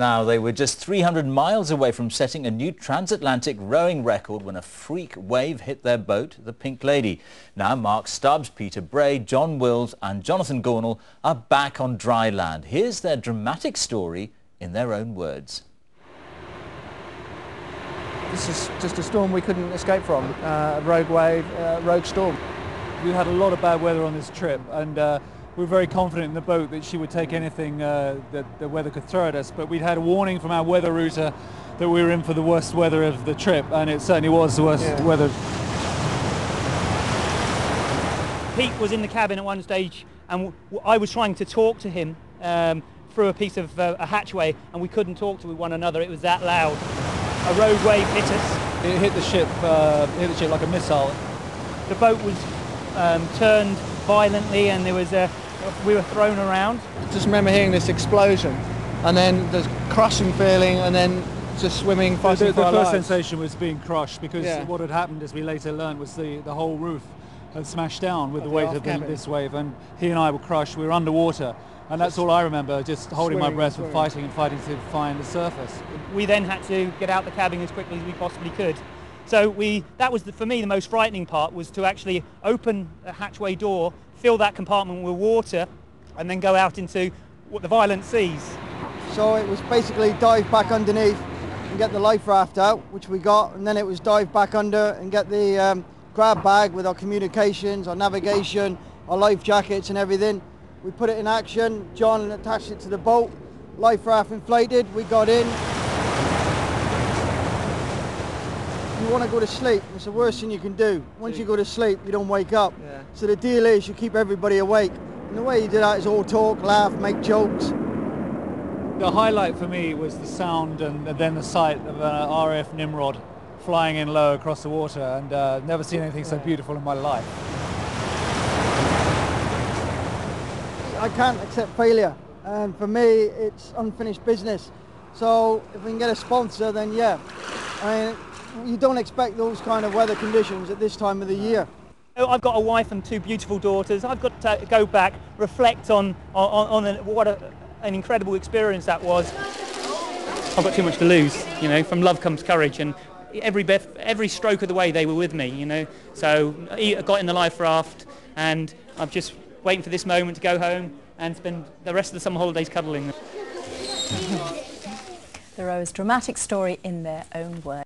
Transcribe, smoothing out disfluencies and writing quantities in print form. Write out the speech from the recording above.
Now, they were just 300 miles away from setting a new transatlantic rowing record when a freak wave hit their boat, the Pink Lady. Now, Mark Stubbs, Peter Bray, John Wills and Jonathan Gornall are back on dry land. Here's their dramatic story in their own words. This is just a storm we couldn't escape from, a rogue wave, rogue storm. We had a lot of bad weather on this trip, and we were very confident in the boat that she would take anything that the weather could throw at us, but we'd had a warning from our weather router that we were in for the worst weather of the trip, and it certainly was the worst weather. Pete was in the cabin at one stage, and I was trying to talk to him through a piece of a hatchway, and we couldn't talk to one another. It was that loud. A rogue wave hit us. It hit the ship like a missile. The boat was turned violently, and we were thrown around. Just remember hearing this explosion, and then the crushing feeling, and then just swimming, fighting for our lives. The first sensation was being crushed, because what had happened, as we later learned, was the whole roof had smashed down with the weight of this wave, and he and I were crushed. We were underwater, and that's all I remember, just holding my breath and fighting to find the surface. We then had to get out the cabin as quickly as we possibly could. So that was, for me, the most frightening part, was to actually open a hatchway door, fill that compartment with water, and then go out into the violent seas. So it was basically dive back underneath and get the life raft out, which we got, and then it was dive back under and get the grab bag with our communications, our navigation, our life jackets and everything. We put it in action. John attached it to the boat, life raft inflated, we got in. You want to go to sleep. It's the worst thing you can do. Once you go to sleep, you don't wake up. So the deal is you keep everybody awake. And the way you do that is all talk, laugh, make jokes. The highlight for me was the sound and then the sight of an RAF Nimrod flying in low across the water, and never seen anything so beautiful in my life. I can't accept failure, and for me it's unfinished business. So if we can get a sponsor, then yeah. I mean, you don't expect those kind of weather conditions at this time of the year. I've got a wife and two beautiful daughters. I've got to go back, reflect on what an incredible experience that was. I've got too much to lose, you know. From love comes courage, and every stroke of the way they were with me, you know. So I got in the life raft, and I'm just waiting for this moment to go home and spend the rest of the summer holidays cuddling them. The rowers' dramatic story in their own words.